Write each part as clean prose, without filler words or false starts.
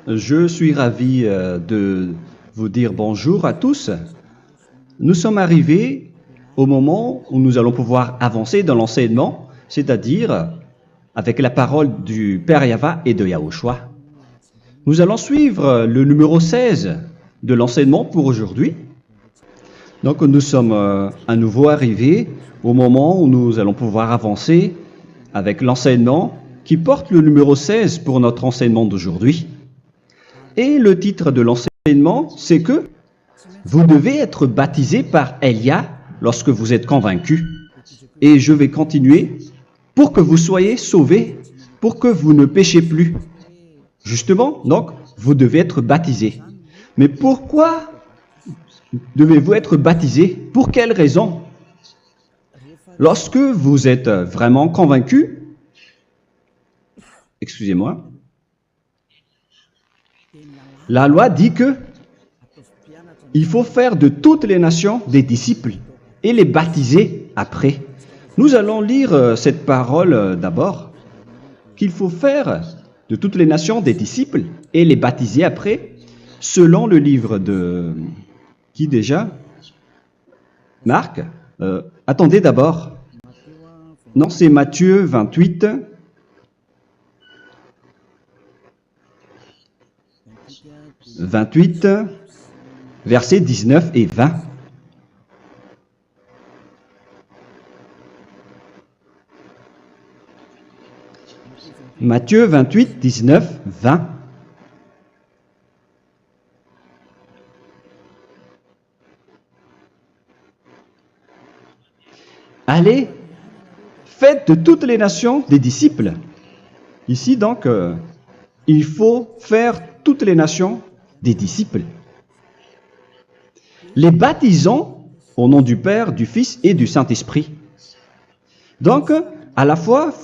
Je suis ravi de vous dire bonjour à tous. Nous sommes arrivés au moment où nous allons pouvoir avancer dans l'enseignement, c'est-à-dire avec la parole du Père Yava et de Yahushua. Nous allons suivre le numéro 16 de l'enseignement pour aujourd'hui. Donc nous sommes à nouveau arrivés au moment où nous allons pouvoir avancer avec l'enseignement qui porte le numéro 16 pour notre enseignement d'aujourd'hui. Et le titre de l'enseignement, c'est que vous devez être baptisé par Elia lorsque vous êtes convaincu. Et je vais continuer pour que vous soyez sauvés, pour que vous ne péchez plus. Justement, donc, vous devez être baptisé. Mais pourquoi devez-vous être baptisé? Pour quelle raison? Lorsque vous êtes vraiment convaincu, excusez-moi, la loi dit que il faut faire de toutes les nations des disciples et les baptiser après. Nous allons lire cette parole d'abord, qu'il faut faire de toutes les nations des disciples et les baptiser après, selon le livre de... Qui déjà? Marc. Attendez d'abord. Non, c'est Matthieu 28. Versets 19 et 20. Matthieu 28, 19, 20. Allez, faites de toutes les nations des disciples. Ici, donc, il faut faire toutes les nations des disciples. Les baptisons au nom du Père, du Fils et du Saint-Esprit. Donc, à la fois,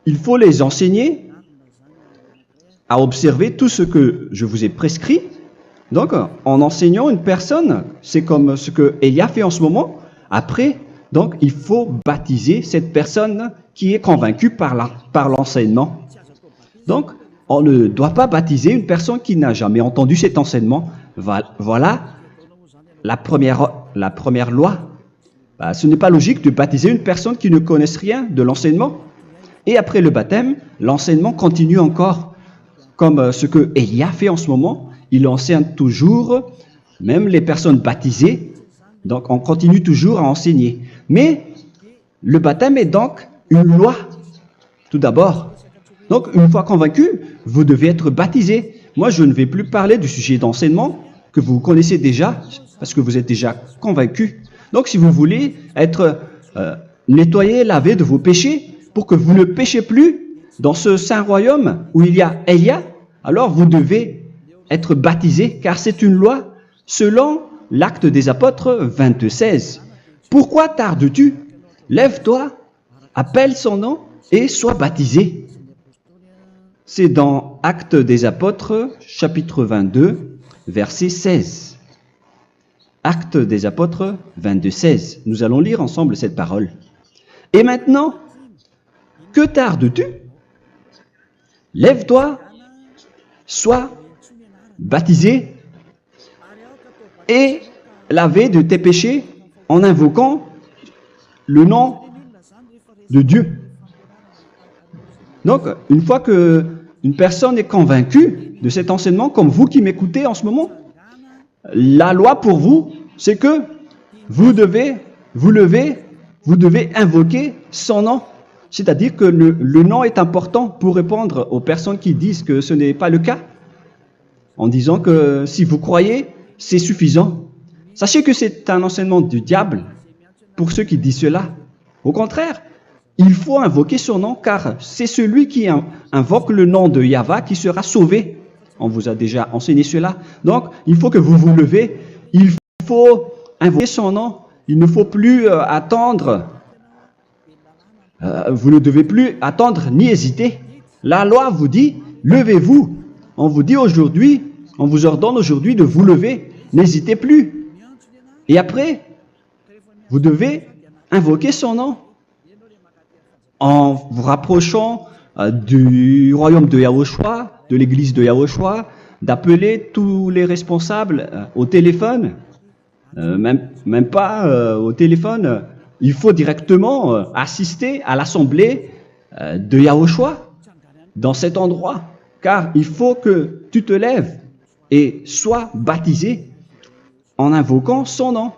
il faut les enseigner à observer tout ce que je vous ai prescrit. Donc, en enseignant une personne, c'est comme ce que Elia fait en ce moment. Après, donc, il faut baptiser cette personne qui est convaincue par l'enseignement. Donc, on ne doit pas baptiser une personne qui n'a jamais entendu cet enseignement. Voilà la première loi. Ce n'est pas logique de baptiser une personne qui ne connaisse rien de l'enseignement. Et après le baptême, l'enseignement continue encore, comme ce que Elia fait en ce moment. Il enseigne toujours, même les personnes baptisées. Donc, on continue toujours à enseigner. Mais le baptême est donc une loi, tout d'abord. Donc, une fois convaincu, vous devez être baptisé. Moi, je ne vais plus parler du sujet d'enseignement que vous connaissez déjà, parce que vous êtes déjà convaincu. Donc, si vous voulez être nettoyé, lavé de vos péchés, pour que vous ne péchez plus dans ce saint royaume où il y a Elia, alors vous devez être baptisé, car c'est une loi selon l'Acte des Apôtres 22:16. Pourquoi tardes-tu? Lève-toi, appelle son nom et sois baptisé. C'est dans Actes des Apôtres, chapitre 22, verset 16. Actes des Apôtres 22:16. Nous allons lire ensemble cette parole. Et maintenant, que tardes-tu? Lève-toi, sois baptisé et lavé de tes péchés en invoquant le nom de Dieu. Donc, une fois qu'une personne est convaincue de cet enseignement, comme vous qui m'écoutez en ce moment, la loi pour vous, c'est que vous devez invoquer son nom. C'est-à-dire que le nom est important pour répondre aux personnes qui disent que ce n'est pas le cas, en disant que si vous croyez, c'est suffisant. Sachez que c'est un enseignement du diable pour ceux qui disent cela. Au contraire, il faut invoquer son nom, car c'est celui qui invoque le nom de Yahva qui sera sauvé. On vous a déjà enseigné cela. Donc, il faut que vous vous levez. Il faut invoquer son nom. Il ne faut plus attendre. Vous ne devez plus attendre ni hésiter. La loi vous dit, levez-vous. On vous dit aujourd'hui, on vous ordonne aujourd'hui de vous lever. N'hésitez plus. Et après, vous devez invoquer son nom en vous rapprochant du royaume de Yahushua, de l'église de Yahushua, d'appeler tous les responsables au téléphone, même pas au téléphone. Il faut directement assister à l'assemblée de Yahushua dans cet endroit, car il faut que tu te lèves et sois baptisé en invoquant son nom.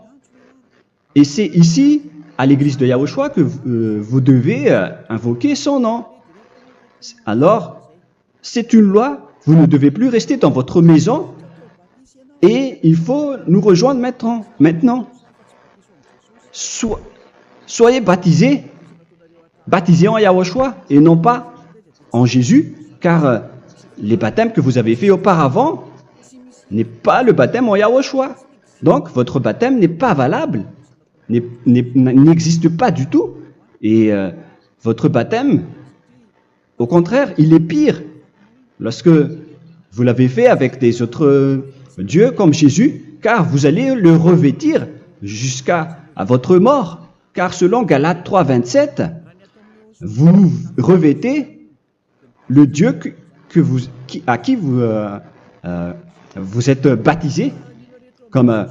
Et c'est ici, à l'église de Yahushua, que vous devez invoquer son nom. Alors, c'est une loi, vous ne devez plus rester dans votre maison et il faut nous rejoindre maintenant. Soyez baptisés en Yahushua et non pas en Jésus, car les baptêmes que vous avez faits auparavant n'est pas le baptême en Yahushua. Donc, votre baptême n'est pas valable, n'existe pas du tout. Et votre baptême, au contraire, il est pire lorsque vous l'avez fait avec des autres dieux comme Jésus, car vous allez le revêtir jusqu'à votre mort. Car selon Galates 3, 27, vous revêtez le Dieu à qui vous êtes baptisé. Comme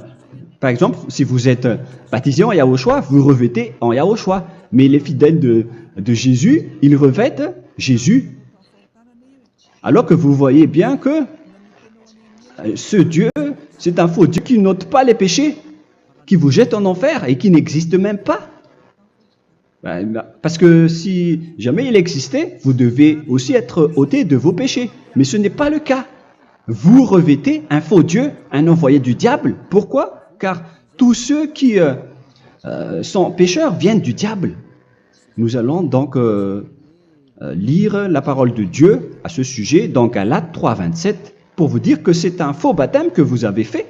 par exemple, si vous êtes baptisé en Yahushua, vous revêtez en Yahushua. Mais les fidèles de Jésus, ils revêtent Jésus. Alors que vous voyez bien que ce Dieu, c'est un faux Dieu qui n'ôte pas les péchés, qui vous jette en enfer et qui n'existe même pas. Parce que si jamais il existait, vous devez aussi être ôté de vos péchés. Mais ce n'est pas le cas. Vous revêtez un faux Dieu, un envoyé du diable. Pourquoi? Car tous ceux qui sont pécheurs viennent du diable. Nous allons donc lire la parole de Dieu à ce sujet dans Galates 3, 27 pour vous dire que c'est un faux baptême que vous avez fait.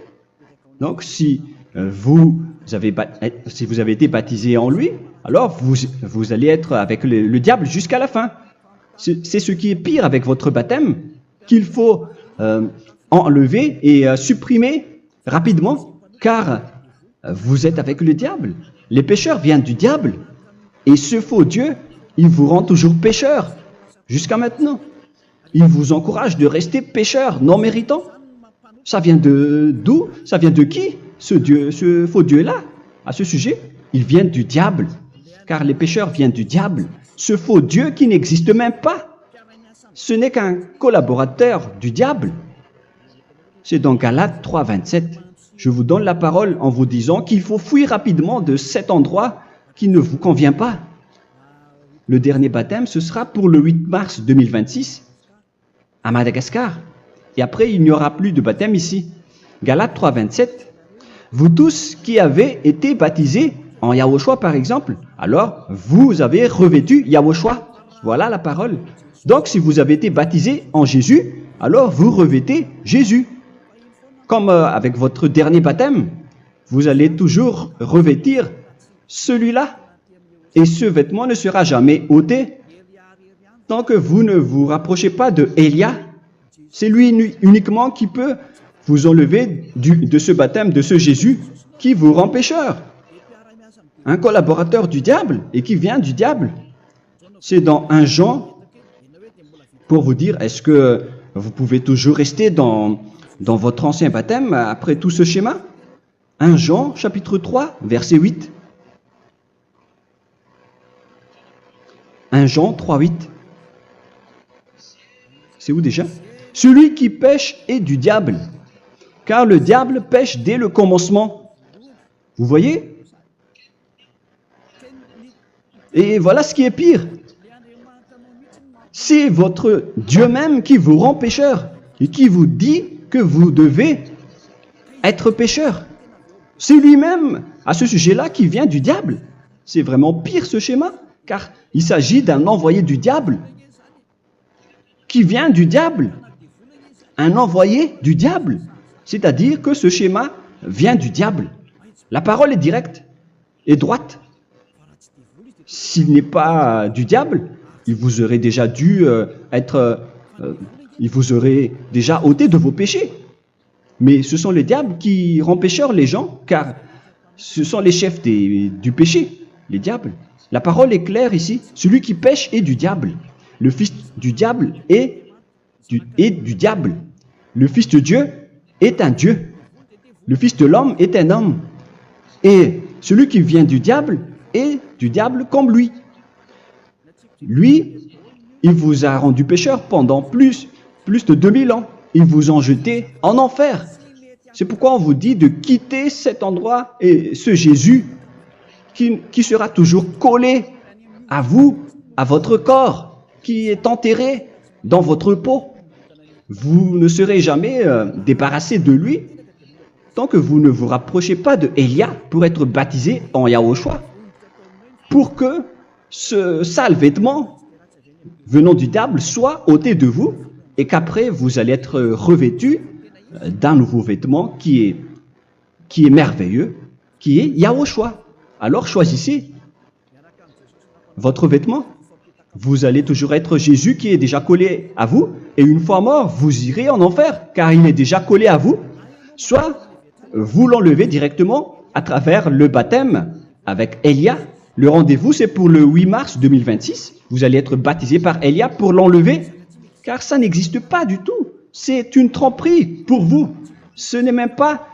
Donc si vous avez été baptisé en lui, alors vous allez être avec le diable jusqu'à la fin. C'est ce qui est pire avec votre baptême qu'il faut enlever et supprimer rapidement, car vous êtes avec le diable. Les pécheurs viennent du diable, et ce faux Dieu, il vous rend toujours pécheur, jusqu'à maintenant. Il vous encourage de rester pécheur, non méritant. Ça vient d'où? Ça vient de qui, ce faux Dieu-là? À ce sujet, il vient du diable, car les pécheurs viennent du diable. Ce faux Dieu qui n'existe même pas. Ce n'est qu'un collaborateur du diable. C'est dans Galates 3, 27. Je vous donne la parole en vous disant qu'il faut fuir rapidement de cet endroit qui ne vous convient pas. Le dernier baptême, ce sera pour le 8 mars 2026 à Madagascar. Et après, il n'y aura plus de baptême ici. Galates 3, 27. Vous tous qui avez été baptisés en Yahushua, par exemple, alors vous avez revêtu Yahushua. Voilà la parole. Donc, si vous avez été baptisé en Jésus, alors vous revêtez Jésus. Comme avec votre dernier baptême, vous allez toujours revêtir celui-là. Et ce vêtement ne sera jamais ôté tant que vous ne vous rapprochez pas de Élia. C'est lui uniquement qui peut vous enlever de ce baptême, de ce Jésus qui vous rend pécheur. Un collaborateur du diable et qui vient du diable. C'est dans 1 Jean, pour vous dire, est-ce que vous pouvez toujours rester dans votre ancien baptême après tout ce schéma? 1 Jean, chapitre 3, verset 8. 1 Jean 3, 8. C'est où déjà? Celui qui pêche est du diable, car le diable pêche dès le commencement. Vous voyez? Et voilà ce qui est pire. C'est votre Dieu même qui vous rend pécheur et qui vous dit que vous devez être pécheur. C'est lui-même, à ce sujet-là, qui vient du diable. C'est vraiment pire ce schéma, car il s'agit d'un envoyé du diable qui vient du diable. Un envoyé du diable. C'est-à-dire que ce schéma vient du diable. La parole est directe et droite. S'il n'est pas du diable, il vous aurait déjà dû il vous aurait déjà ôté de vos péchés. Mais ce sont les diables qui rendent pécheurs les gens, car ce sont les chefs du péché, les diables. La parole est claire ici, celui qui pêche est du diable. le fils du diable est du diable. Le fils de Dieu est un Dieu. Le fils de l'homme est un homme. Et celui qui vient du diable est du diable comme lui. Lui, il vous a rendu pécheur pendant plus de 2000 ans. Il vous a jeté en enfer. C'est pourquoi on vous dit de quitter cet endroit et ce Jésus qui sera toujours collé à vous, à votre corps, qui est enterré dans votre peau. Vous ne serez jamais débarrassé de lui tant que vous ne vous rapprochez pas de Élia pour être baptisé en Yahushua, pour que ce sale vêtement venant du diable soit ôté de vous et qu'après vous allez être revêtu d'un nouveau vêtement qui est merveilleux, qui est Yahushua. Alors choisissez votre vêtement. Vous allez toujours être Jésus qui est déjà collé à vous, et une fois mort, vous irez en enfer, car il est déjà collé à vous. Soit vous l'enlevez directement à travers le baptême avec Élia. Le rendez-vous, c'est pour le 8 mars 2026. Vous allez être baptisé par Élia pour l'enlever, car ça n'existe pas du tout. C'est une tromperie pour vous. Ce n'est même pas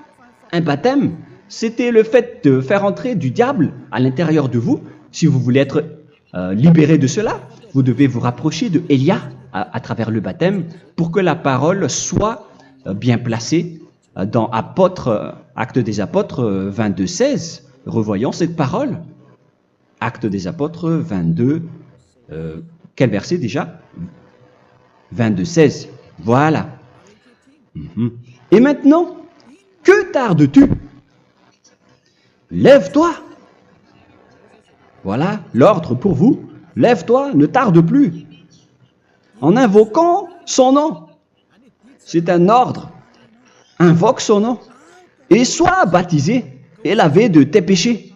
un baptême. C'était le fait de faire entrer du diable à l'intérieur de vous. Si vous voulez être libéré de cela, vous devez vous rapprocher de Élia à travers le baptême pour que la parole soit bien placée dans Actes des Apôtres 22-16. Revoyons cette parole. Actes des Apôtres 22, quel verset déjà? 22-16. Voilà. Et maintenant, que tardes-tu? Lève-toi. Voilà l'ordre pour vous. Lève-toi, ne tarde plus. En invoquant son nom. C'est un ordre. Invoque son nom. Et sois baptisé et lavé de tes péchés.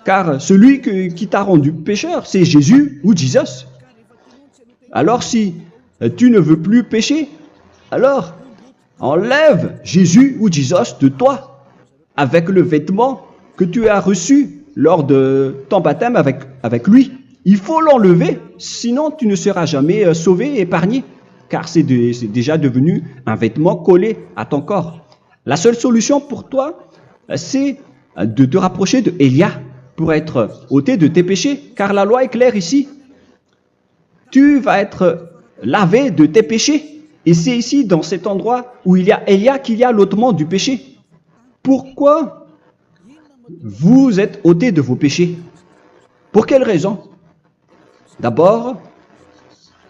Car celui qui t'a rendu pécheur, c'est Jésus ou Jesus. Alors si tu ne veux plus pécher, alors enlève Jésus ou Jesus de toi avec le vêtement que tu as reçu lors de ton baptême avec lui. Il faut l'enlever, sinon tu ne seras jamais sauvé, épargné, car c'est déjà devenu un vêtement collé à ton corps. La seule solution pour toi, c'est de te rapprocher de Élia pour être ôté de tes péchés, car la loi est claire ici. Tu vas être lavé de tes péchés, et c'est ici, dans cet endroit où il y a Élia, qu'il y a l'ôtement du péché. Pourquoi vous êtes ôté de vos péchés? Pour quelle raison? D'abord,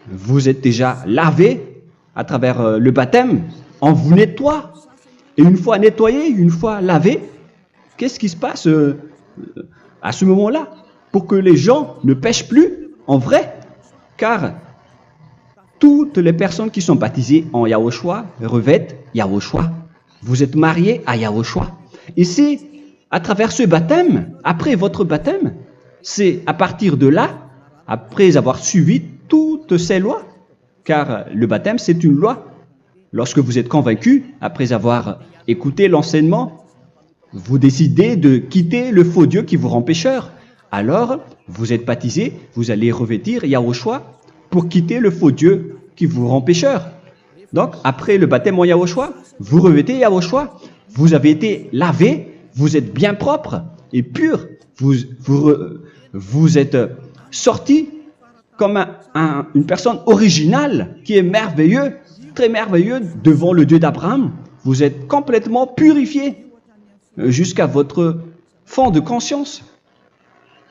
vous êtes déjà lavé à travers le baptême, on vous nettoie. Et une fois nettoyé, une fois lavé, qu'est-ce qui se passe à ce moment-là? Pour que les gens ne pêchent plus en vrai, car toutes les personnes qui sont baptisées en Yahushua revêtent Yahushua. Vous êtes mariés à Yahushua. Et c'est à travers ce baptême, après votre baptême, c'est à partir de là, après avoir suivi toutes ces lois, car le baptême c'est une loi. Lorsque vous êtes convaincu, après avoir écouté l'enseignement, vous décidez de quitter le faux Dieu qui vous rend pécheur. Alors, vous êtes baptisé, vous allez revêtir Yahushua pour quitter le faux Dieu qui vous rend pécheur. Donc, après le baptême en Yahushua, vous revêtez Yahushua. Vous avez été lavé, vous êtes bien propre et pur. Vous êtes sorti comme une personne originale qui est merveilleux, très merveilleux devant le Dieu d'Abraham. Vous êtes complètement purifié jusqu'à votre fond de conscience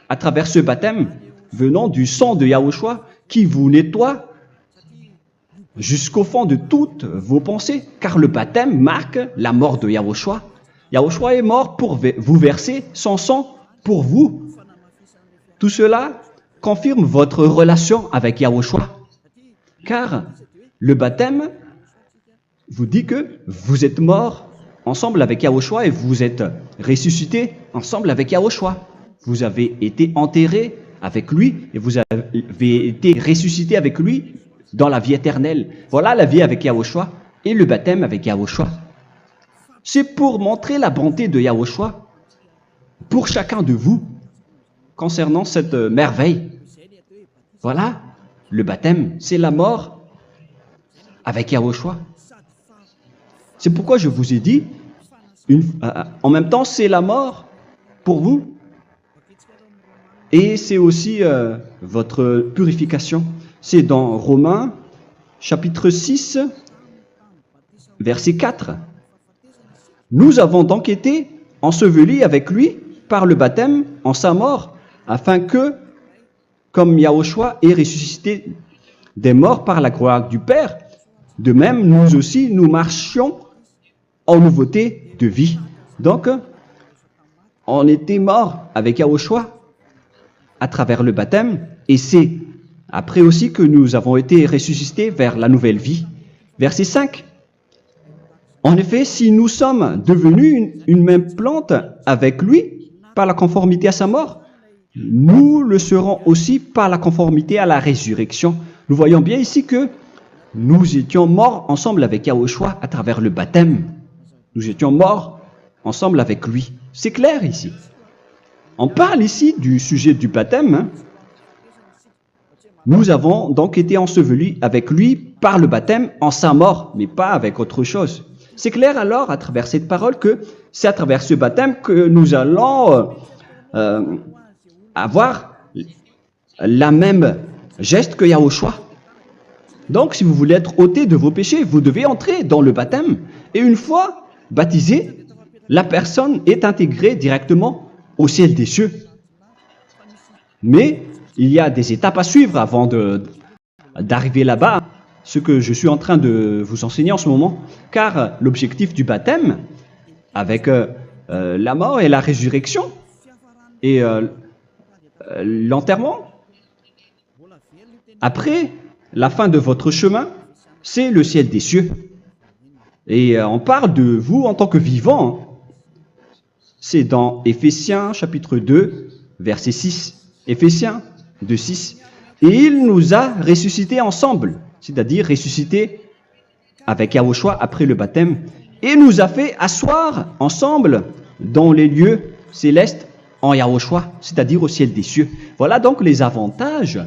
à travers ce baptême venant du sang de Yahushua qui vous nettoie jusqu'au fond de toutes vos pensées, car le baptême marque la mort de Yahushua. Yahushua est mort pour vous verser son sang pour vous. Tout cela confirme votre relation avec Yahushua, car le baptême vous dit que vous êtes mort ensemble avec Yahushua et vous êtes ressuscité ensemble avec Yahushua. Vous avez été enterré avec lui et vous avez été ressuscité avec lui dans la vie éternelle. Voilà la vie avec Yahushua et le baptême avec Yahushua. C'est pour montrer la bonté de Yahushua pour chacun de vous concernant cette merveille. Voilà le baptême, c'est la mort avec Yahushua. C'est pourquoi je vous ai dit, en même temps, c'est la mort pour vous. Et c'est aussi votre purification. C'est dans Romains, chapitre 6, verset 4. Nous avons donc été ensevelis avec lui par le baptême en sa mort, afin que, comme Yahushua est ressuscité des morts par la gloire du Père, de même, nous aussi, nous marchions en nouveauté de vie. Donc, on était morts avec Yahushua à travers le baptême, et c'est après aussi que nous avons été ressuscités vers la nouvelle vie. Verset 5. En effet, si nous sommes devenus une même plante avec lui par la conformité à sa mort, nous le serons aussi par la conformité à la résurrection. Nous voyons bien ici que nous étions morts ensemble avec Yahushua à travers le baptême. Nous étions morts ensemble avec lui. C'est clair ici. On parle ici du sujet du baptême. Nous avons donc été ensevelis avec lui par le baptême en sa mort, mais pas avec autre chose. C'est clair alors à travers cette parole que c'est à travers ce baptême que nous allons avoir la même geste que Yahushua. Donc si vous voulez être ôté de vos péchés, vous devez entrer dans le baptême. Et une fois baptisé, la personne est intégrée directement au ciel des cieux. Mais il y a des étapes à suivre avant d'arriver là-bas, ce que je suis en train de vous enseigner en ce moment, car l'objectif du baptême, avec la mort et la résurrection, et l'enterrement, après la fin de votre chemin, c'est le ciel des cieux. Et on parle de vous en tant que vivant. C'est dans Éphésiens chapitre 2, verset 6. Éphésiens 2, 6. Et il nous a ressuscités ensemble, c'est-à-dire ressuscités avec Yahushua après le baptême, et nous a fait asseoir ensemble dans les lieux célestes en Yahushua, c'est-à-dire au ciel des cieux. Voilà donc les avantages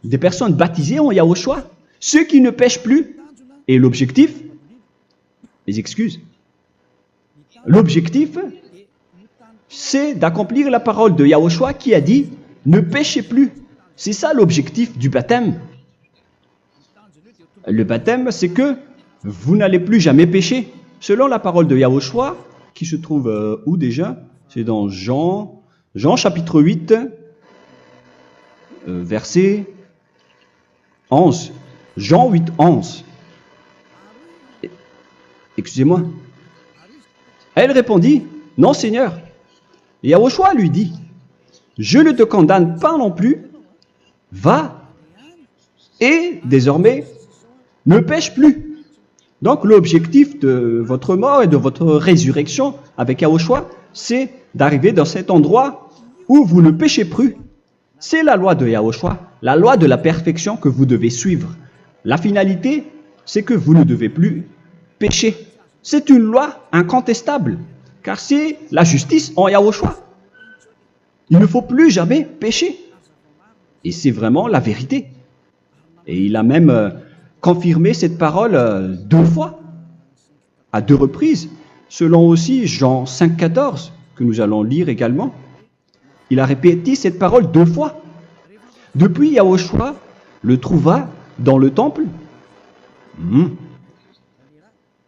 des personnes baptisées en Yahushua, ceux qui ne pêchent plus. Et l'objectif, les excuses, l'objectif, c'est d'accomplir la parole de Yahushua qui a dit « Ne péchez plus ». C'est ça l'objectif du baptême. Le baptême, c'est que vous n'allez plus jamais pécher. Selon la parole de Yahushua, qui se trouve où déjà? C'est dans Jean chapitre 8, verset 11. Jean 8, 11. Excusez-moi. Elle répondit, « Non, Seigneur. » Et Yahushua lui dit, « Je ne te condamne pas non plus. Va et désormais ne pêche plus. » Donc l'objectif de votre mort et de votre résurrection avec Yahushua, c'est d'arriver dans cet endroit où vous ne péchez plus. C'est la loi de Yahushua, la loi de la perfection que vous devez suivre. La finalité, c'est que vous ne devez plus pécher. C'est une loi incontestable, car c'est la justice en Yahushua. Il ne faut plus jamais pécher. Et c'est vraiment la vérité. Et il a même confirmé cette parole 2 fois, à 2 reprises, selon aussi Jean 5, 14, que nous allons lire également. Il a répété cette parole 2 fois. Depuis, Yahushua le trouva dans le temple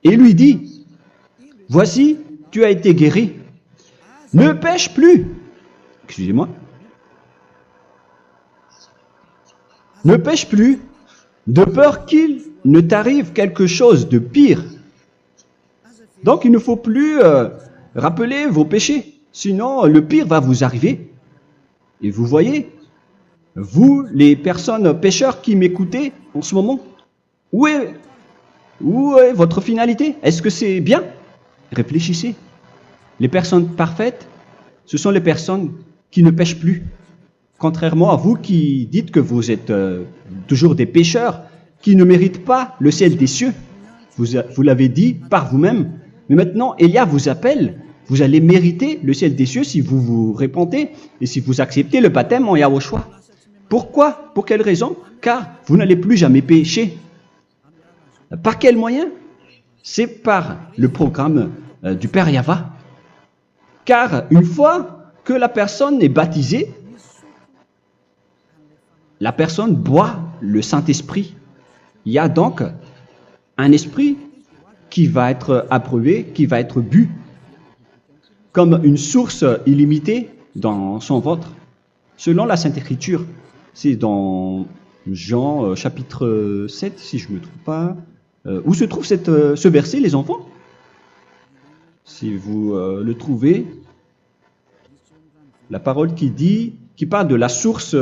et lui dit, « Voici, tu as été guéri. Ne pêche plus. » Excusez-moi. Ne pêche plus, de peur qu'il ne t'arrive quelque chose de pire. Donc il ne faut plus rappeler vos péchés, sinon le pire va vous arriver. Et vous voyez, vous les personnes pécheurs qui m'écoutez en ce moment, où est votre finalité? Est-ce que c'est bien? Réfléchissez. Les personnes parfaites, ce sont les personnes qui ne pêchent plus. Contrairement à vous qui dites que vous êtes toujours des pécheurs qui ne méritent pas le ciel des cieux. Vous l'avez dit par vous-même. Mais maintenant, Élia vous appelle. Vous allez mériter le ciel des cieux si vous vous repentez et si vous acceptez le baptême en Yahushua. Pourquoi? Pour quelle raison? Car vous n'allez plus jamais pécher. Par quel moyen? C'est par le programme du Père Yahva. Car une fois que la personne est baptisée, la personne boit le Saint-Esprit. Il y a donc un esprit qui va être approuvé, qui va être bu, comme une source illimitée dans son ventre, selon la Sainte Écriture. C'est dans Jean chapitre 7, si je ne me trompe pas. Où se trouve ce verset, les enfants? Si vous le trouvez, la parole qui parle de la source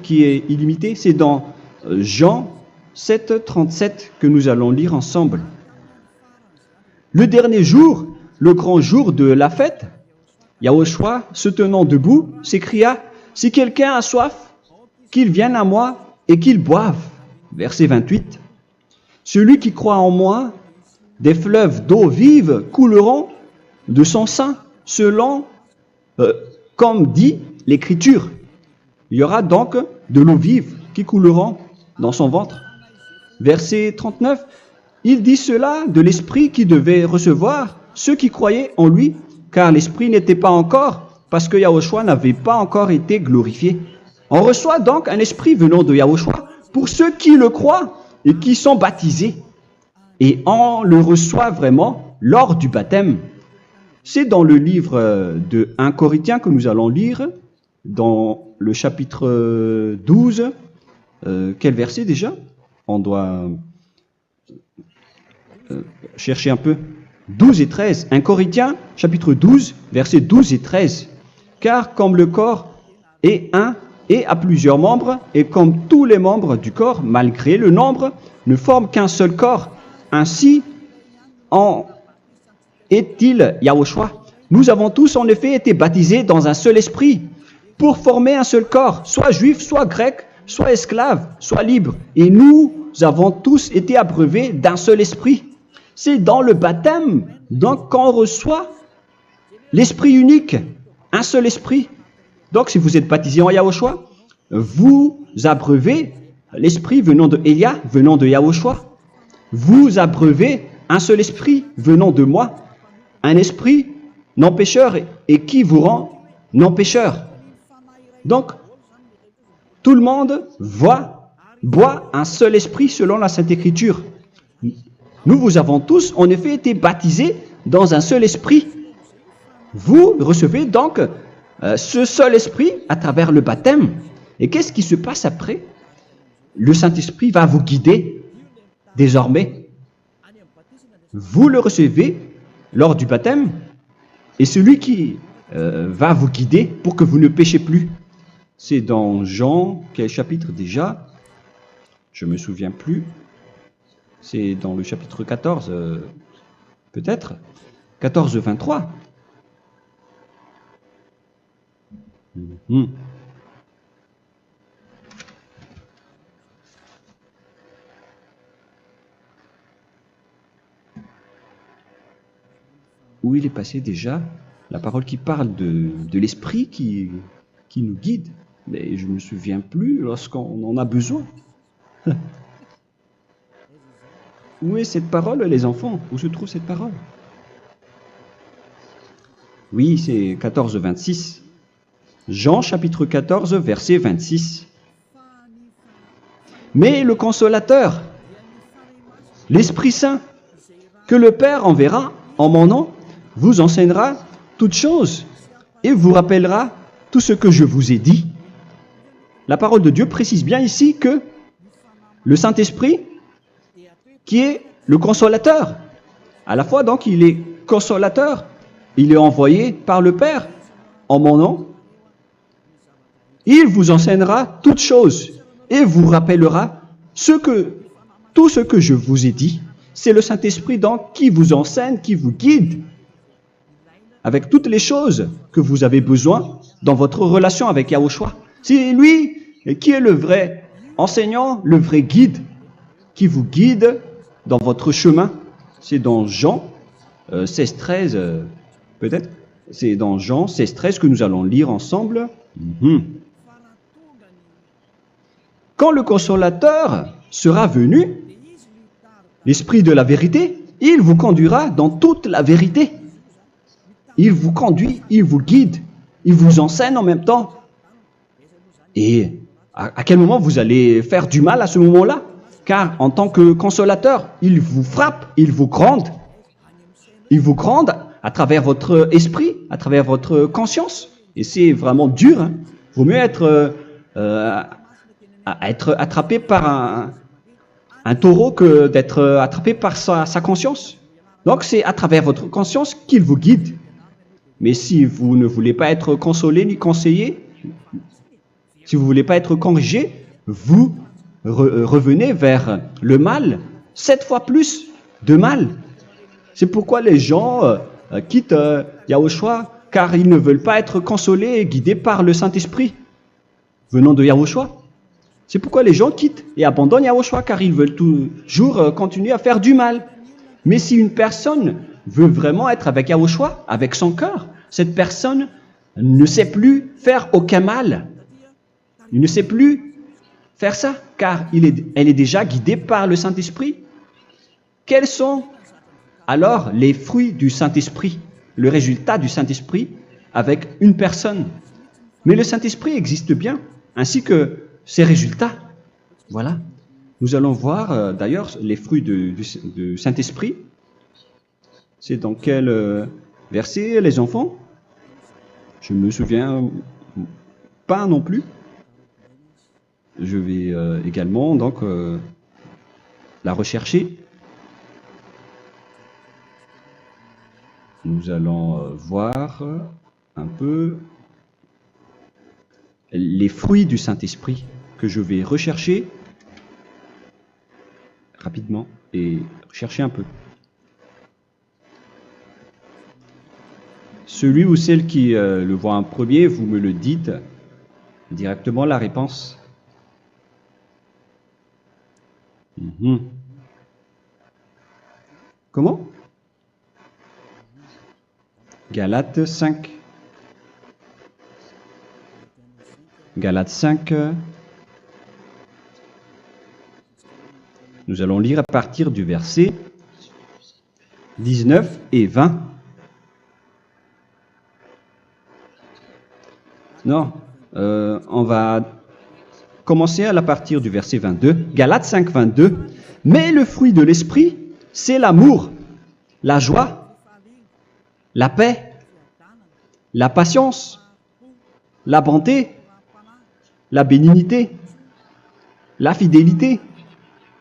qui est illimitée, c'est dans Jean 7, 37 que nous allons lire ensemble. Le dernier jour, le grand jour de la fête, Yahushua, se tenant debout, s'écria, « Si quelqu'un a soif, qu'il vienne à moi et qu'il boive. » Verset 28. « Celui qui croit en moi, des fleuves d'eau vive couleront de son sein, selon, comme dit l'Écriture. » Il y aura donc de l'eau vive qui couleront dans son ventre. Verset 39. Il dit cela de l'Esprit qui devait recevoir ceux qui croyaient en lui, car l'Esprit n'était pas encore, parce que Yahushua n'avait pas encore été glorifié. On reçoit donc un Esprit venant de Yahushua pour ceux qui le croient et qui sont baptisés. Et on le reçoit vraiment lors du baptême. C'est dans le livre de 1 Corinthiens que nous allons lire, dans le chapitre 12. Quel verset déjà? On doit chercher un peu. 12 et 13. 1 Corinthiens, chapitre 12, versets 12 et 13. Car comme le corps est un et a plusieurs membres, et comme tous les membres du corps, malgré le nombre, ne forment qu'un seul corps, ainsi en est-il Yahushua. Nous avons tous en effet été baptisés dans un seul esprit, pour former un seul corps, soit juif, soit grec, soit esclave, soit libre. Et nous avons tous été abreuvés d'un seul esprit. C'est dans le baptême donc qu'on reçoit l'esprit unique, un seul esprit. Donc si vous êtes baptisé en Yahushua, vous abreuvez l'esprit venant de Elia, venant de Yahushua. Vous abreuvez un seul esprit venant de moi, un esprit non pécheur et qui vous rend non pécheur. Donc, tout le monde boit un seul esprit selon la Sainte Écriture. Nous vous avons tous en effet été baptisés dans un seul esprit. Vous recevez donc ce seul esprit à travers le baptême. Et qu'est-ce qui se passe après? Le Saint-Esprit va vous guider désormais. Vous le recevez lors du baptême et celui qui va vous guider pour que vous ne péchez plus. C'est dans Jean, quel chapitre déjà? Je ne me souviens plus. C'est dans le chapitre 14, peut-être. 14, 23. Où il est passé déjà la parole qui parle de l'esprit qui nous guide. Mais je ne me souviens plus lorsqu'on en a besoin. Où est cette parole, les enfants? Où se trouve cette parole? Oui, c'est 14, 26. Jean, chapitre 14, verset 26. Mais le Consolateur, l'Esprit Saint, que le Père enverra en mon nom, vous enseignera toutes choses et vous rappellera tout ce que je vous ai dit. La parole de Dieu précise bien ici que le Saint-Esprit, qui est le consolateur, à la fois donc il est consolateur, il est envoyé par le Père en mon nom, il vous enseignera toutes choses et vous rappellera tout ce que je vous ai dit. C'est le Saint-Esprit donc qui vous enseigne, qui vous guide avec toutes les choses que vous avez besoin dans votre relation avec Yahushua. C'est lui qui est le vrai enseignant, le vrai guide, qui vous guide dans votre chemin. C'est dans Jean 16, 13, peut-être. C'est dans Jean 16, 13 que nous allons lire ensemble. quand le consolateur sera venu, l'Esprit de la vérité, il vous conduira dans toute la vérité. Il vous conduit, il vous guide, il vous enseigne en même temps. Et à quel moment vous allez faire du mal à ce moment-là? Car en tant que consolateur, il vous frappe, il vous gronde. Il vous gronde à travers votre esprit, à travers votre conscience. Et c'est vraiment dur. Hein. Vaut mieux être attrapé par un taureau que d'être attrapé par sa conscience. Donc c'est à travers votre conscience qu'il vous guide. Mais si vous ne voulez pas être consolé ni conseillé, si vous ne voulez pas être corrigé, vous revenez vers le mal, 7 fois plus de mal. C'est pourquoi les gens quittent Yahushua, car ils ne veulent pas être consolés et guidés par le Saint-Esprit venant de Yahushua. C'est pourquoi les gens quittent et abandonnent Yahushua, car ils veulent toujours continuer à faire du mal. Mais si une personne veut vraiment être avec Yahushua, avec son cœur, cette personne ne sait plus faire aucun mal. Il ne sait plus faire ça, car elle est déjà guidée par le Saint-Esprit. Quels sont alors les fruits du Saint-Esprit, le résultat du Saint-Esprit avec une personne? Mais le Saint-Esprit existe bien, ainsi que ses résultats. Voilà. Nous allons voir d'ailleurs les fruits du Saint-Esprit. C'est dans quel verset, les enfants? Je ne me souviens pas non plus. Je vais également donc la rechercher. Nous allons voir un peu les fruits du Saint-Esprit que je vais rechercher rapidement et chercher un peu. Celui ou celle qui le voit en premier, vous me le dites directement la réponse. Comment? Galates 5. Galates 5. Nous allons lire à partir du verset 19 et 20. Non, on va commencer à partir du verset 22. Galates 5, 22. Mais le fruit de l'esprit, c'est l'amour, la joie, la paix, la patience, la bonté, la bénignité, la fidélité.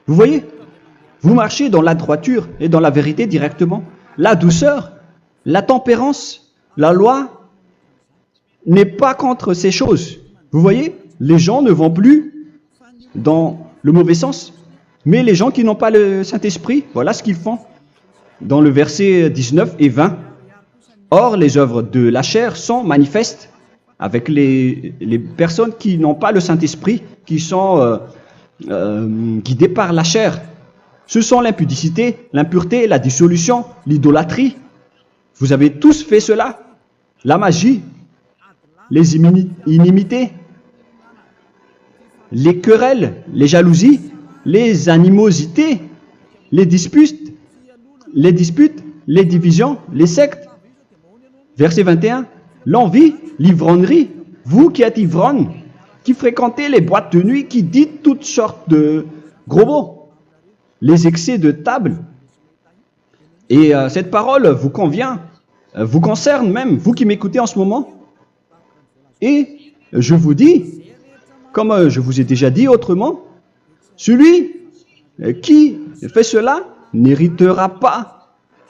Vous voyez? Vous marchez dans la droiture et dans la vérité directement. La douceur, la tempérance, la loi n'est pas contre ces choses. Vous voyez? Les gens ne vont plus dans le mauvais sens. Mais les gens qui n'ont pas le Saint-Esprit, voilà ce qu'ils font. Dans le verset 19 et 20. Or, les œuvres de la chair sont manifestes avec les personnes qui n'ont pas le Saint-Esprit, qui sont guidées par la chair. Ce sont l'impudicité, l'impureté, la dissolution, l'idolâtrie. Vous avez tous fait cela. La magie, les inimités, les querelles, les jalousies, les animosités, les disputes, les divisions, les sectes. Verset 21, l'envie, l'ivrognerie, vous qui êtes ivrognes, qui fréquentez les boîtes de nuit, qui dites toutes sortes de gros mots, les excès de table. Et cette parole vous convient, vous concerne même, vous qui m'écoutez en ce moment. Et je vous dis, comme je vous ai déjà dit autrement, celui qui fait cela n'héritera pas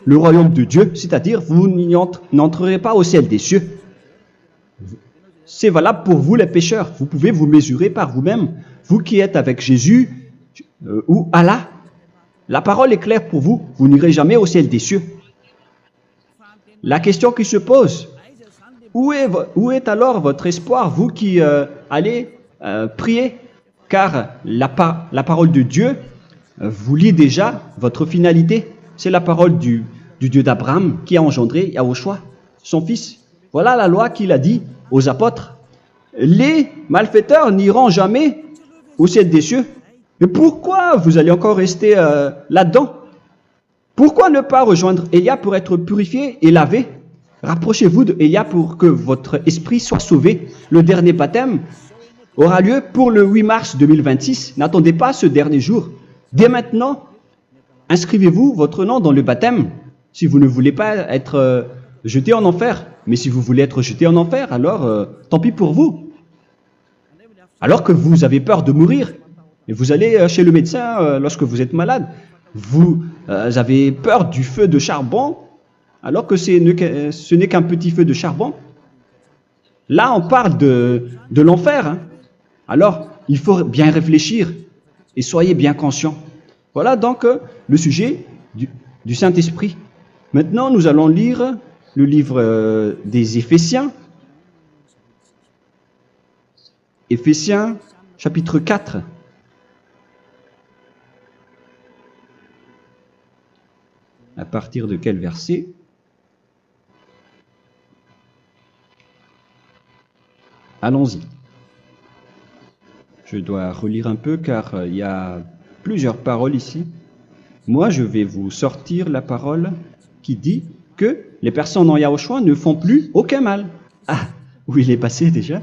le royaume de Dieu, c'est-à-dire vous n'entrerez pas au ciel des cieux. C'est valable pour vous les pécheurs. Vous pouvez vous mesurer par vous-même. Vous qui êtes avec Jésus ou Allah, la parole est claire pour vous. Vous n'irez jamais au ciel des cieux. La question qui se pose, où est alors votre espoir, vous qui allez prier? Car la parole de Dieu vous lit déjà votre finalité. C'est la parole du Dieu d'Abraham qui a engendré Yahushua, son fils. Voilà la loi qu'il a dit aux apôtres. Les malfaiteurs n'iront jamais au ciel des cieux. Mais pourquoi vous allez encore rester là-dedans? Pourquoi ne pas rejoindre Élia pour être purifié et lavé? Rapprochez-vous d'Élia pour que votre esprit soit sauvé. Le dernier baptême aura lieu pour le 8 mars 2026. N'attendez pas ce dernier jour. Dès maintenant, inscrivez-vous votre nom dans le baptême si vous ne voulez pas être jeté en enfer. Mais si vous voulez être jeté en enfer, alors tant pis pour vous. Alors que vous avez peur de mourir, et vous allez chez le médecin lorsque vous êtes malade, vous avez peur du feu de charbon, alors que ce n'est qu'un petit feu de charbon. Là, on parle de l'enfer. Hein. Alors, il faut bien réfléchir et soyez bien conscients. Voilà donc le sujet du Saint-Esprit. Maintenant, nous allons lire le livre des Éphésiens. Éphésiens, chapitre 4. À partir de quel verset? Allons-y. Je dois relire un peu car il y a plusieurs paroles ici. Moi, je vais vous sortir la parole qui dit que les personnes en Yahushua ne font plus aucun mal. Ah, où il est passé déjà?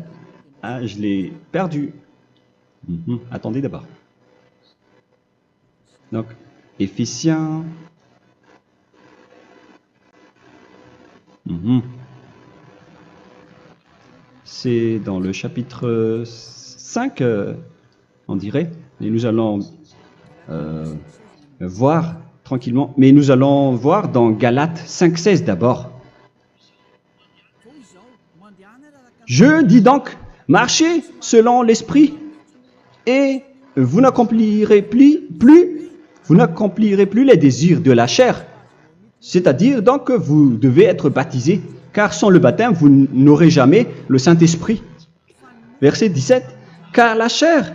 Ah, je l'ai perdu. Attendez d'abord. Donc, Éphésiens. C'est dans le chapitre 5, on dirait. Et nous allons voir tranquillement. Mais nous allons voir dans Galates 5,16 d'abord. Je dis donc, marchez selon l'esprit, et vous n'accomplirez plus les désirs de la chair. C'est-à-dire donc que vous devez être baptisé, car sans le baptême, vous n'aurez jamais le Saint-Esprit. Verset 17. Car la chair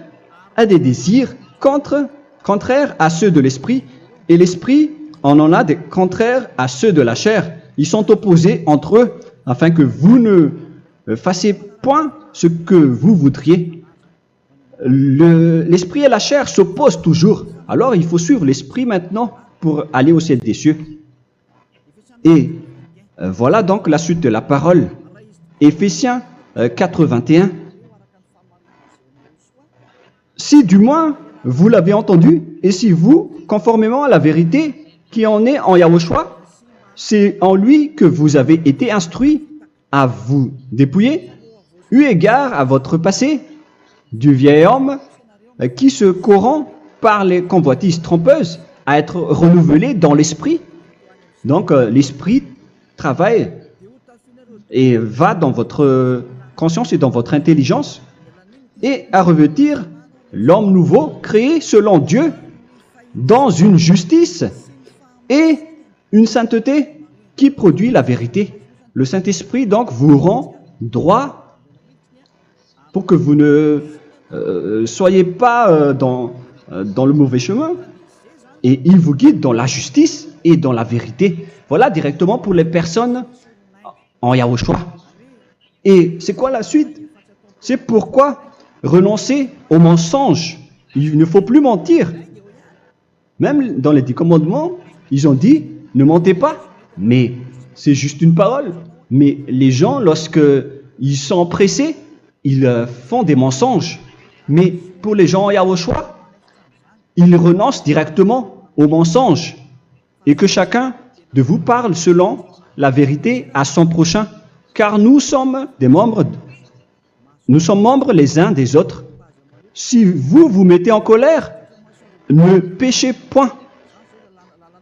a des désirs contraires à ceux de l'esprit, et l'esprit en a des contraires à ceux de la chair. Ils sont opposés entre eux, afin que vous ne fassiez point ce que vous voudriez. L'esprit et la chair s'opposent toujours. Alors il faut suivre l'esprit maintenant pour aller au ciel des cieux. Et voilà donc la suite de la parole. Éphésiens 4:21. Si du moins vous l'avez entendu, et si vous, conformément à la vérité qui en est en Yahushua, c'est en lui que vous avez été instruits à vous dépouiller, eu égard à votre passé, du vieil homme qui se corrompt par les convoitises trompeuses, à être renouvelé dans l'esprit. Donc l'esprit travaille et va dans votre conscience et dans votre intelligence, et à revêtir l'homme nouveau créé selon Dieu dans une justice et une sainteté qui produit la vérité. Le Saint-Esprit donc vous rend droit pour que vous ne soyez pas dans le mauvais chemin, et il vous guide dans la justice et dans la vérité. Voilà directement pour les personnes en Yahushua. Et c'est quoi la suite? C'est pourquoi renoncer au mensonge. Il ne faut plus mentir. Même dans les 10 commandements, ils ont dit ne mentez pas. Mais c'est juste une parole. Mais les gens, lorsque ils sont pressés, ils font des mensonges. Mais pour les gens en Yahushua, ils renoncent directement au mensonge. Et que chacun de vous parle selon la vérité à son prochain. Car nous sommes membres les uns des autres. Si vous vous mettez en colère, ne péchez point.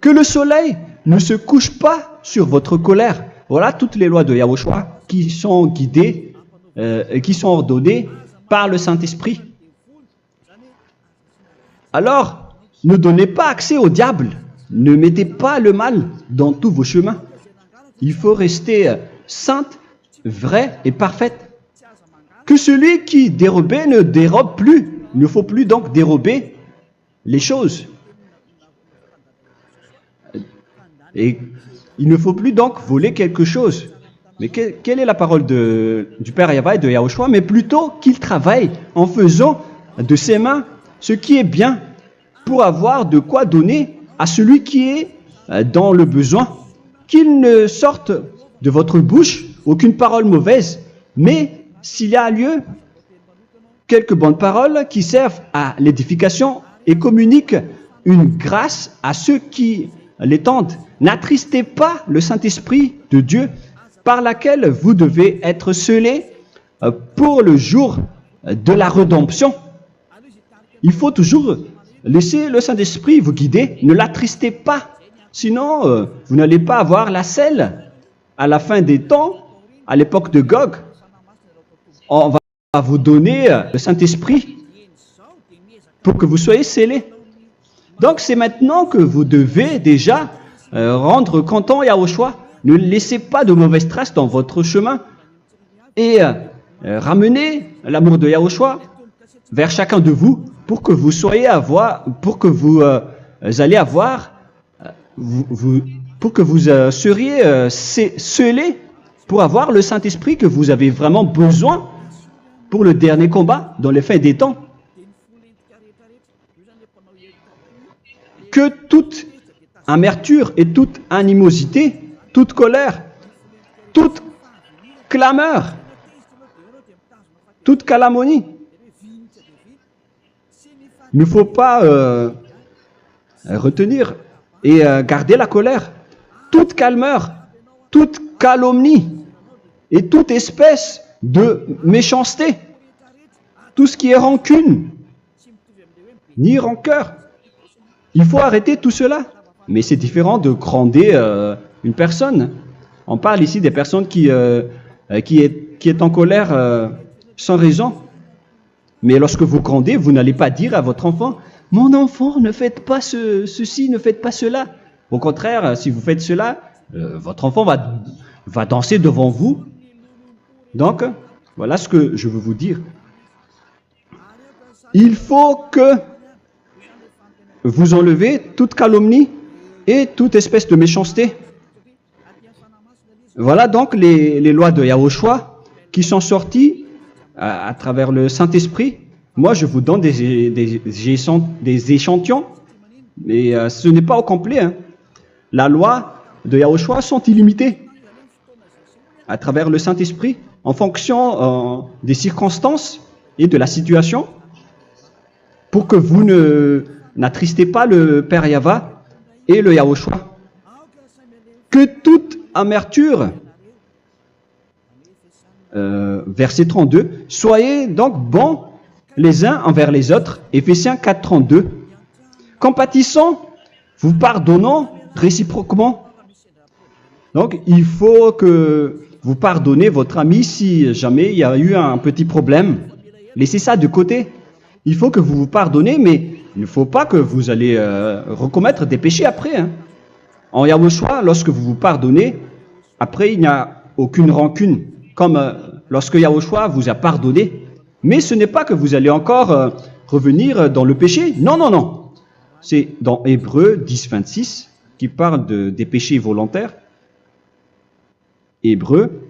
Que le soleil ne se couche pas sur votre colère. Voilà toutes les lois de Yahushua qui sont guidées et qui sont ordonnées par le Saint-Esprit. Alors, ne donnez pas accès au diable. Ne mettez pas le mal dans tous vos chemins. Il faut rester sainte, vraie et parfaite. Que celui qui dérobait ne dérobe plus. Il ne faut plus donc dérober les choses. Et il ne faut plus donc voler quelque chose. Mais quelle est la parole du Père Yahweh et de Yahushua? Mais plutôt qu'il travaille en faisant de ses mains ce qui est bien pour avoir de quoi donner à celui qui est dans le besoin. Qu'il ne sorte de votre bouche aucune parole mauvaise, mais s'il y a lieu, quelques bonnes paroles qui servent à l'édification et communiquent une grâce à ceux qui l'étendent. N'attristez pas le Saint-Esprit de Dieu par laquelle vous devez être scellés pour le jour de la rédemption. Il faut toujours laisser le Saint-Esprit vous guider, ne l'attristez pas, sinon vous n'allez pas avoir la selle à la fin des temps, à l'époque de Gog. On va vous donner le Saint-Esprit pour que vous soyez scellés. Donc c'est maintenant que vous devez déjà rendre content Yahushua. Ne laissez pas de mauvaises traces dans votre chemin et ramenez l'amour de Yahushua vers chacun de vous pour que vous soyez pour que vous seriez scellés pour avoir le Saint-Esprit que vous avez vraiment besoin pour le dernier combat dans les fins des temps. Que toute amertume et toute animosité, toute colère, toute clameur, toute calomnie, il ne faut pas retenir et garder la colère. Toute calmeur, toute calomnie et toute espèce de méchanceté, tout ce qui est rancune, ni rancœur. Il faut arrêter tout cela. Mais c'est différent de gronder une personne. On parle ici des personnes qui est en colère sans raison. Mais lorsque vous grondez, vous n'allez pas dire à votre enfant « Mon enfant, ne faites pas ceci, ne faites pas cela ». Au contraire, si vous faites cela, votre enfant va danser devant vous. Donc, voilà ce que je veux vous dire. Il faut que vous enlevez toute calomnie et toute espèce de méchanceté. Voilà donc les lois de Yahushua qui sont sorties à travers le Saint-Esprit. Moi, je vous donne des échantillons, mais ce n'est pas au complet. Hein. La loi de Yahushua sont illimitées à travers le Saint-Esprit en fonction des circonstances et de la situation pour que vous n'attristez pas le Père Yahva et le Yahushua. Que toute amertume, verset 32, soyez donc bons les uns envers les autres, Éphésiens 4, 32, compatissant, vous pardonnant réciproquement. Donc, il faut que vous pardonnez votre ami si jamais il y a eu un petit problème. Laissez ça de côté. Il faut que vous vous pardonnez, mais il ne faut pas que vous allez recommettre des péchés après. Hein. En Yahushua, lorsque vous vous pardonnez, après il n'y a aucune rancune, comme lorsque Yahushua vous a pardonné. Mais ce n'est pas que vous allez encore revenir dans le péché. Non, non, non. C'est dans Hébreux 10, 26 qui parle des péchés volontaires. Hébreux.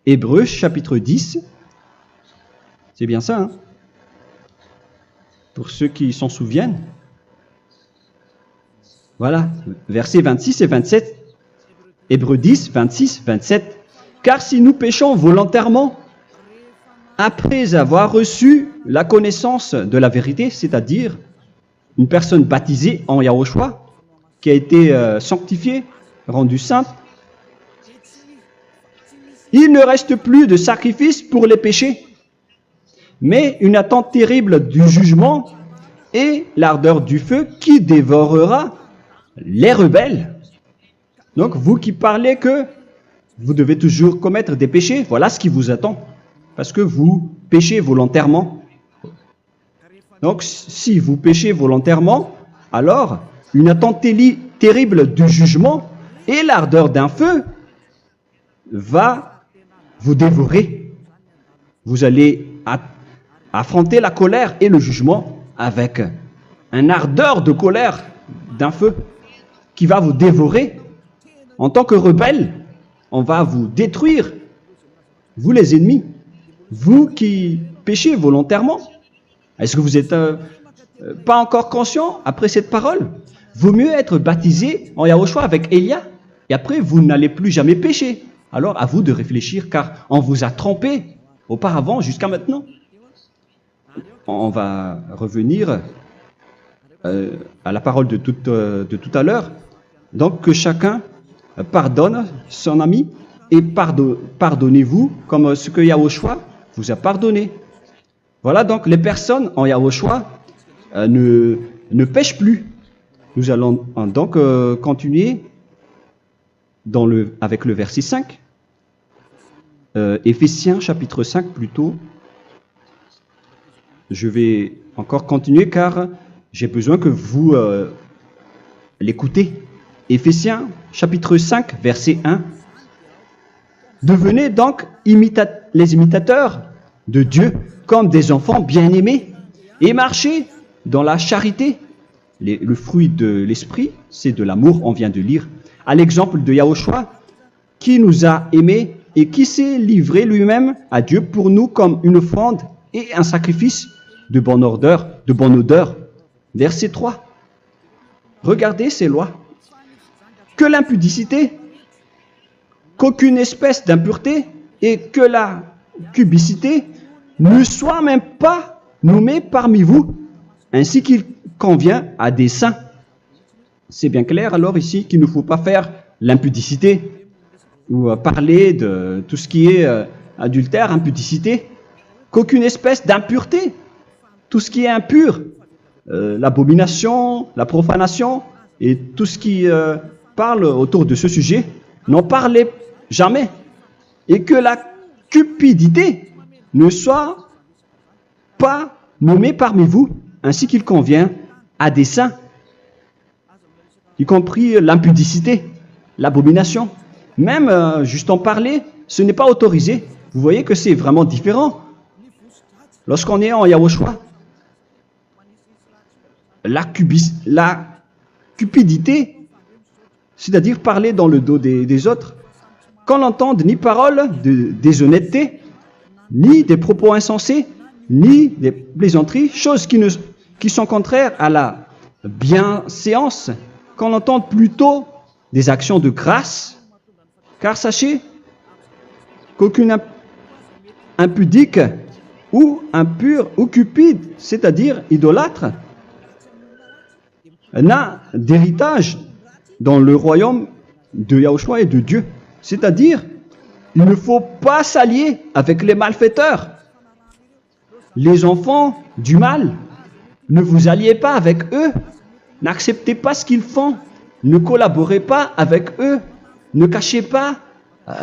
Hébreux chapitre 10. C'est bien ça, hein? Pour ceux qui s'en souviennent. Voilà, versets 26 et 27. Hébreux 10, 26, 27. Car si nous péchons volontairement, après avoir reçu la connaissance de la vérité, c'est-à-dire une personne baptisée en Yahushua, qui a été sanctifiée, rendue sainte, il ne reste plus de sacrifice pour les péchés, mais une attente terrible du jugement et l'ardeur du feu qui dévorera les rebelles. Donc, vous qui parlez que vous devez toujours commettre des péchés, voilà ce qui vous attend. Parce que vous péchez volontairement. Donc, si vous péchez volontairement, alors une attente terrible du jugement et l'ardeur d'un feu va vous dévorer. Vous allez affronter la colère et le jugement avec un ardeur de colère d'un feu qui va vous dévorer en tant que rebelle. on va vous détruire, vous les ennemis, vous qui péchez volontairement. Est-ce que vous n'êtes pas encore conscient après cette parole? Vaut mieux être baptisé en Yahushua avec Elia, et après vous n'allez plus jamais pécher. Alors à vous de réfléchir, car on vous a trompé auparavant jusqu'à maintenant. On va revenir à la parole de tout à l'heure. Donc que chacun pardonne son ami et pardonnez-vous comme ce que Yahushua vous a pardonné. Voilà donc les personnes en Yahushua ne pêchent plus. Nous allons donc continuer avec le verset 5. Éphésiens chapitre 5 plutôt. Je vais encore continuer car j'ai besoin que vous l'écoutez. Éphésiens chapitre 5 verset 1. Devenez donc les imitateurs de Dieu comme des enfants bien-aimés et marchez dans la charité. Le fruit de l'esprit, c'est de l'amour, on vient de lire, à l'exemple de Yahushua qui nous a aimés et qui s'est livré lui-même à Dieu pour nous comme une offrande et un sacrifice de bonne odeur. Verset 3. Regardez ces lois. Que l'impudicité, qu'aucune espèce d'impureté et que la cubicité ne soient même pas nommés parmi vous, ainsi qu'il convient à des saints. C'est bien clair alors ici qu'il ne faut pas faire l'impudicité ou parler de tout ce qui est adultère, impudicité, qu'aucune espèce d'impureté, tout ce qui est impur, l'abomination, la profanation et tout ce qui parle autour de ce sujet, n'en parlez jamais. Et que la cupidité ne soit pas nommée parmi vous, ainsi qu'il convient à des saints, y compris l'impudicité, l'abomination. Même juste en parler, ce n'est pas autorisé. Vous voyez que c'est vraiment différent. Lorsqu'on est en Yahushua, la cupidité, c'est-à-dire parler dans le dos des autres, qu'on n'entende ni parole de déshonnêteté, ni des propos insensés, ni des plaisanteries, choses qui sont contraires à la bienséance, qu'on entende plutôt des actions de grâce, car sachez qu'aucune impudique ou impure ou cupide, c'est-à-dire idolâtre, n'a d'héritage dans le royaume de Yahushua et de Dieu. C'est-à-dire, il ne faut pas s'allier avec les malfaiteurs. Les enfants du mal, ne vous alliez pas avec eux. N'acceptez pas ce qu'ils font. Ne collaborez pas avec eux. Ne cachez pas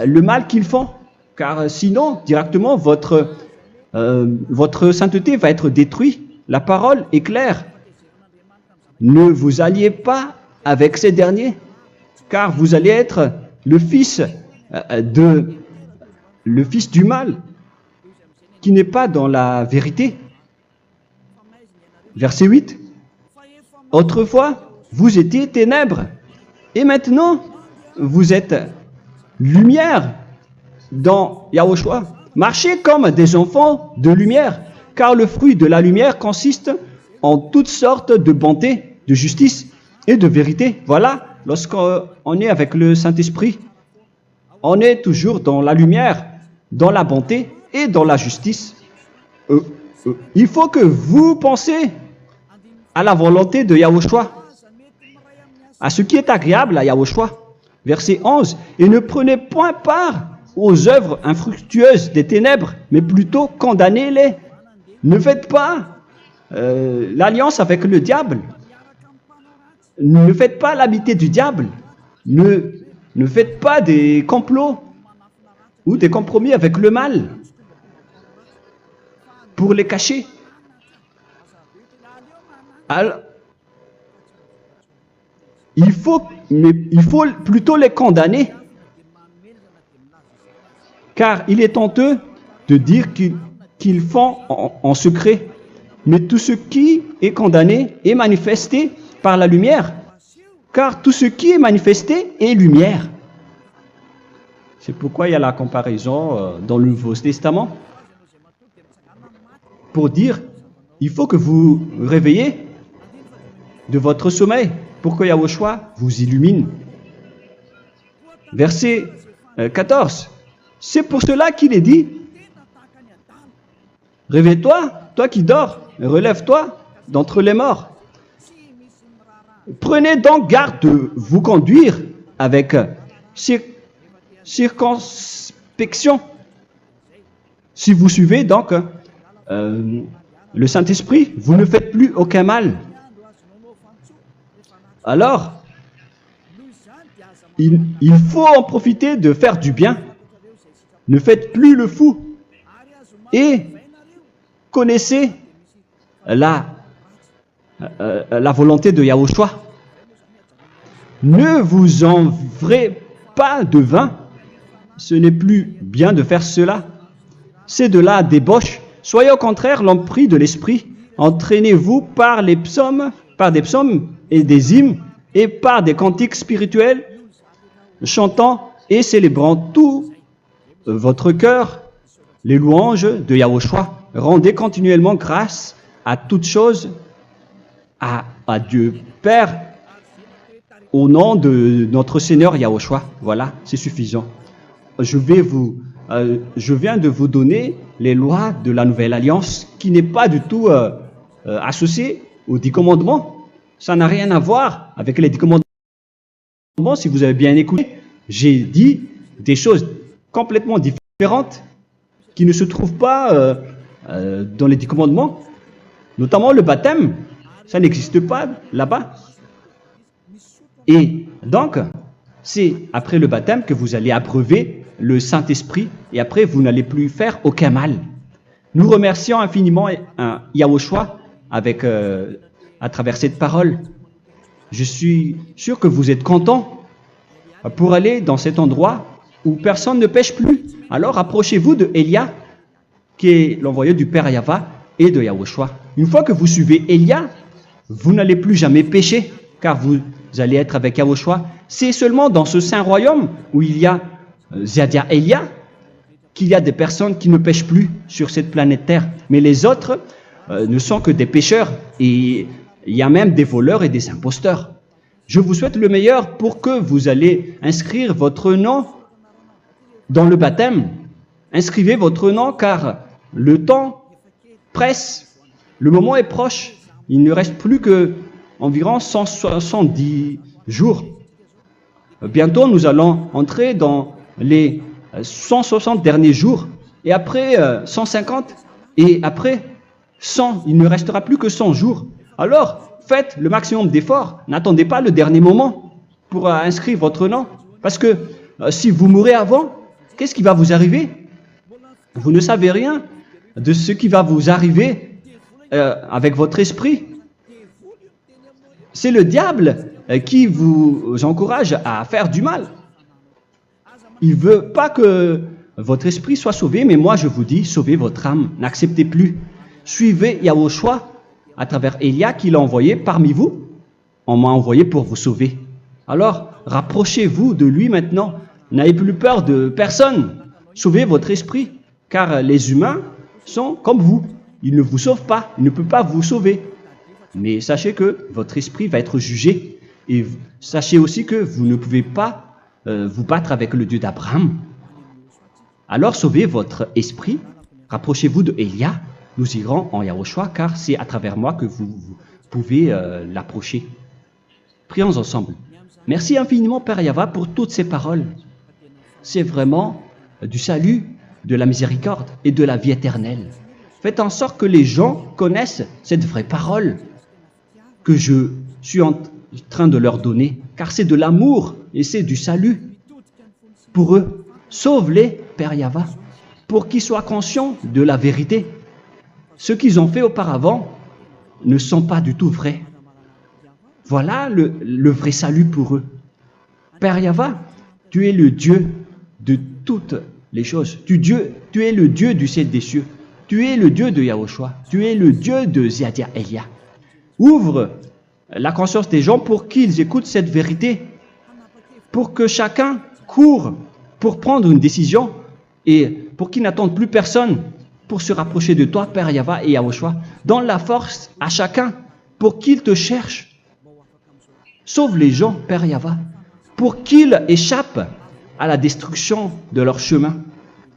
le mal qu'ils font. Car sinon, directement, votre sainteté va être détruite. La parole est claire. Ne vous alliez pas avec ces derniers, car vous allez être le fils du mal, qui n'est pas dans la vérité. Verset 8. Autrefois, vous étiez ténèbres, et maintenant, vous êtes lumière dans Yahushua. Marchez comme des enfants de lumière, car le fruit de la lumière consiste en toutes sortes de bonté, de justice et de vérité. Voilà, lorsqu'on est avec le Saint-Esprit, on est toujours dans la lumière, dans la bonté et dans la justice. Il faut que vous pensiez à la volonté de Yahushua, à ce qui est agréable à Yahushua. Verset 11. Et ne prenez point part aux œuvres infructueuses des ténèbres, mais plutôt condamnez-les. Ne faites pas l'alliance avec le diable. Ne faites pas l'amitié du diable. Ne faites pas des complots ou des compromis avec le mal pour les cacher. Alors, il faut plutôt les condamner, car il est honteux de dire qu'ils font en secret. Mais tout ce qui est condamné est manifesté par la lumière, car tout ce qui est manifesté est lumière. C'est pourquoi il y a la comparaison dans le Nouveau Testament. Pour dire, il faut que vous réveillez de votre sommeil pour que Yahushua vous illumine. Verset 14. C'est pour cela qu'il est dit, réveille-toi, toi qui dors, relève-toi d'entre les morts. Prenez donc garde de vous conduire avec circonspection. Si vous suivez donc le Saint-Esprit, vous ne faites plus aucun mal. Alors, il faut en profiter de faire du bien. Ne faites plus le fou. Et connaissez la volonté de Yahushua. Ne vous envrez pas de vin. Ce n'est plus bien de faire cela. C'est de la débauche. Soyez au contraire l'empris de l'esprit. Entraînez-vous par des psaumes et des hymnes et par des cantiques spirituels, chantant et célébrant tout votre cœur les louanges de Yahushua. Rendez continuellement grâce à toutes choses à Dieu Père au nom de notre Seigneur Yahushua. Voilà, c'est suffisant. Je viens de vous donner les lois de la Nouvelle Alliance qui n'est pas du tout associée aux 10 commandements. Ça n'a rien à voir avec les 10 commandements. Si vous avez bien écouté, j'ai dit des choses complètement différentes qui ne se trouvent pas dans les 10 commandements. Notamment le baptême, ça n'existe pas là-bas. Et donc, c'est après le baptême que vous allez abreuver le Saint-Esprit et après vous n'allez plus faire aucun mal. Nous remercions infiniment Yahushua à travers cette parole. Je suis sûr que vous êtes contents pour aller dans cet endroit où personne ne pêche plus. Alors approchez-vous de Élia, qui est l'envoyé du Père Yahva et de Yahushua. Une fois que vous suivez Élia, vous n'allez plus jamais pécher, car vous allez être avec Yahushua. C'est seulement dans ce saint royaume où il y a Ziadia Elia qu'il y a des personnes qui ne pêchent plus sur cette planète Terre. Mais les autres ne sont que des pécheurs et il y a même des voleurs et des imposteurs. Je vous souhaite le meilleur pour que vous allez inscrire votre nom dans le baptême. Inscrivez votre nom car le temps presse, le moment est proche. Il ne reste plus que environ 170 jours. Bientôt, nous allons entrer dans les 160 derniers jours, et après 150, et après 100. Il ne restera plus que 100 jours. Alors, faites le maximum d'efforts. N'attendez pas le dernier moment pour inscrire votre nom. Parce que si vous mourrez avant, qu'est-ce qui va vous arriver? Vous ne savez rien de ce qui va vous arriver avec votre esprit. C'est le diable qui vous encourage à faire du mal. Il ne veut pas que votre esprit soit sauvé, mais moi je vous dis, sauvez votre âme, n'acceptez plus. Suivez Yahushua à travers Élia qu'il a envoyé parmi vous. On m'a envoyé pour vous sauver. Alors, rapprochez-vous de lui maintenant. N'ayez plus peur de personne. Sauvez votre esprit, car les humains sont comme vous. Ils ne vous sauvent pas, ils ne peuvent pas vous sauver. Mais sachez que votre esprit va être jugé. Et sachez aussi que vous ne pouvez pas vous battre avec le Dieu d'Abraham. Alors sauvez votre esprit, rapprochez-vous de Élia, nous irons en Yahushua, car c'est à travers moi que vous pouvez l'approcher. Prions ensemble. Merci infiniment Père Yahva pour toutes ces paroles. C'est vraiment du salut, de la miséricorde et de la vie éternelle. Faites en sorte que les gens connaissent cette vraie parole que je suis en train de leur donner, car c'est de l'amour et c'est du salut pour eux. Sauve-les, Père Yahva, pour qu'ils soient conscients de la vérité. Ce qu'ils ont fait auparavant ne sont pas du tout vrais. Voilà le vrai salut pour eux. Père Yahva, tu es le Dieu de toutes les choses. Tu es le Dieu du ciel des cieux. Tu es le Dieu de Yahushua. Tu es le Dieu de Ziadia Elia. Ouvre la conscience des gens pour qu'ils écoutent cette vérité, pour que chacun court pour prendre une décision et pour qu'ils n'attendent plus personne pour se rapprocher de toi, Père Yahweh et Yahushua. Donne la force à chacun pour qu'ils te cherchent. Sauve les gens, Père Yahweh, pour qu'ils échappent à la destruction de leur chemin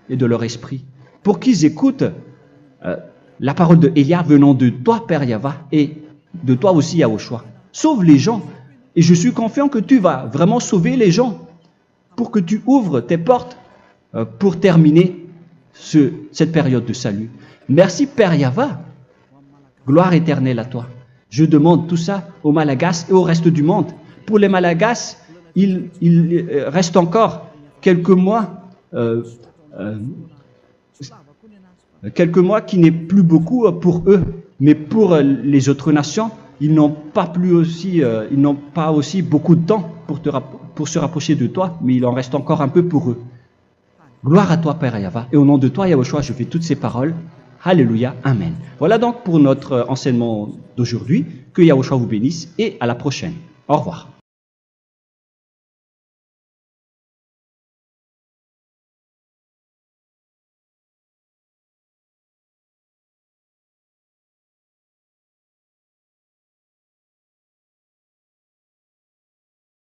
et de leur esprit, pour qu'ils écoutent la parole de Élia venant de toi, Père Yahweh, et de toi aussi, Yahushua. Sauve les gens, et je suis confiant que tu vas vraiment sauver les gens, pour que tu ouvres tes portes pour terminer cette période de salut. Merci, Père Yahweh. Gloire éternelle à toi. Je demande tout ça aux Malagasy et au reste du monde. Pour les Malagasy, il reste encore quelques mois qui n'est plus beaucoup pour eux, mais pour les autres nations, ils n'ont pas aussi beaucoup de temps pour se rapprocher de toi, mais il en reste encore un peu pour eux. Gloire à toi, Père Yahweh, et au nom de toi, Yahushua, je fais toutes ces paroles. Alléluia, Amen. Voilà donc pour notre enseignement d'aujourd'hui. Que Yahushua vous bénisse et à la prochaine. Au revoir.